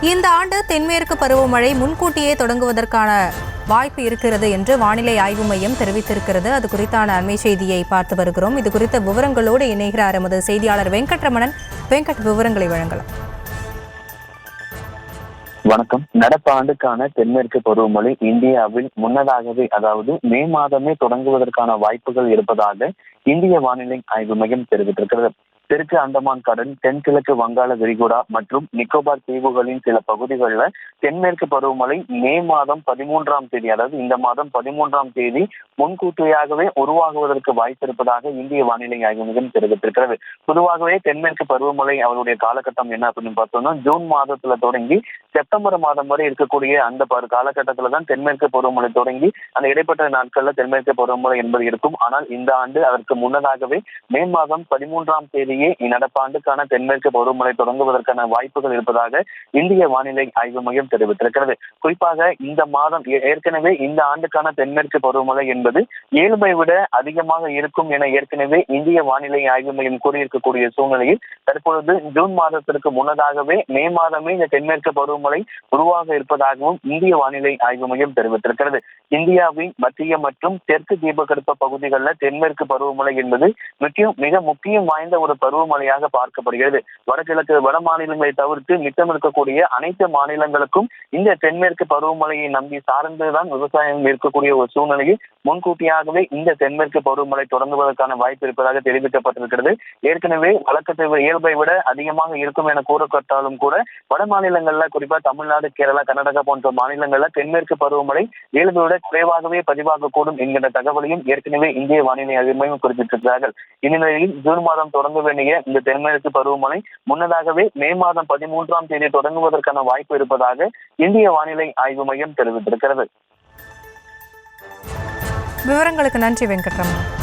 இந்த ஆண்டு தென்மேற்கு பருவமழை முன்கூட்டியே தொடங்குவதற்கான வாய்ப்பு இருக்கிறது என்று வானிலை ஆய்வு மையம் தெரிவித்திருக்கிறது. அது குறித்தான அண்மை செய்தியை பார்த்து வருகிறோம். இது குறித்த விவரங்களோடு இணைகிறார் எமது செய்தியாளர் வெங்கட்ரமணன். வெங்கட், விவரங்களை வழங்கலாம். வணக்கம். நடப்பு ஆண்டுக்கான தென்மேற்கு பருவமழை இந்தியாவில் முன்னதாகவே, அதாவது மே மாதமே தொடங்குவதற்கான வாய்ப்புகள் இருப்பதாக இந்திய வானிலை ஆய்வு மையம் தெரிவித்திருக்கிறது. தெற்கு அந்தமான் கடல், தென்கிழக்கு வங்காள விரிகுடா மற்றும் நிக்கோபார் தீவுகளின் சில பகுதிகளில் தென்மேற்கு பருவமழை மே மாதம் 13ஆம் தேதி, அதாவது இந்த மாதம் 13ஆம் தேதி முன்கூட்டியாகவே உருவாகுவதற்கு வாய்ப்பு இருப்பதாக இந்திய வானிலை ஆய்வு மையம் தெரிவித்திருக்கிறது. பொதுவாகவே தென்மேற்கு பருவமழை அவருடைய காலகட்டம் என்ன அப்படின்னு பார்த்தோம்னா, ஜூன் மாதத்துல தொடங்கி செப்டம்பர் மாதம் வரை இருக்கக்கூடிய அந்த காலகட்டத்துல தான் தென்மேற்கு பருவமழை தொடங்கி அந்த இடைப்பட்ட நாட்கள்ல தென்மேற்கு பருவமழை என்பது இருக்கும். ஆனால் இந்த ஆண்டு அதற்கு முன்னதாகவே மே மாதம் 13ஆம் தேதி நடப்பாண்டுக்கான தென்மேற்கு பருவமழை தொடங்குவதற்கான வாய்ப்புகள் இருப்பதாக இந்திய வானிலை ஆய்வு மையம் தெரிவித்திருக்கிறது. குறிப்பாக இந்த மாதம் ஏற்கனவே இந்த ஆண்டுக்கான தென்மேற்கு பருவமழை என்பது இயல்பை விட அதிகமாக இருக்கும் என ஏற்கனவே இந்திய வானிலை ஆய்வு மையம் கூறியிருக்கக்கூடிய சூழ்நிலையில் தற்பொழுது ஜூன் மாதத்திற்கு முன்னதாகவே மே மாதமே இந்த தென்மேற்கு பருவமழை உருவாக இருப்பதாகவும் இந்திய வானிலை ஆய்வு மையம் தெரிவித்திருக்கிறது. இந்தியாவின் மத்திய மற்றும் தெற்கு தீபகற்ப பகுதிகளில் தென்மேற்கு பருவமழை என்பது மிக முக்கியம் வாய்ந்த ஒரு பருவமழையாக பார்க்கப்படுகிறது. வடகிழக்கு வட மாநிலங்களை தவிர்த்து மிச்சம் இருக்கக்கூடிய அனைத்து மாநிலங்களுக்கும் இந்த தென்மேற்கு பருவமழையை நம்பி சார்ந்துதான் விவசாயம் இருக்கக்கூடிய ஒரு சூழ்நிலையில் முன்கூட்டியாகவே இந்த தென்மேற்கு பருவமழை தொடங்குவதற்கான வாய்ப்பு இருப்பதாக தெரிவிக்கப்பட்டிருக்கிறது. ஏற்கனவே வழக்கத்தை இயல்பை விட அதிகமாக இருக்கும் என கூறப்பட்டாலும் கூட வட மாநிலங்கள்ல, குறிப்பா தமிழ்நாடு, கேரளா, கர்நாடகா போன்ற மாநிலங்கள்ல தென்மேற்கு பருவமழை இயல்பை விட குறைவாகவே பதிவாகக்கூடும் என்கிற தகவலையும் ஏற்கனவே இந்திய வானிலை ஆய்வு மையம் குறிப்பிட்டிருக்கிறார்கள். இந்நிலையில் ஜூன் மாதம் தொடங்க வேண்டிய இந்த தென்மேற்கு பருவமழை முன்னதாகவே மே மாதம் 13ஆம் தேதி தொடங்குவதற்கான வாய்ப்பு இருப்பதாக இந்திய வானிலை ஆய்வு மையம் தெரிவித்திருக்கிறது. விவரங்களுக்கு நன்றி வெங்கட்ரமணன்.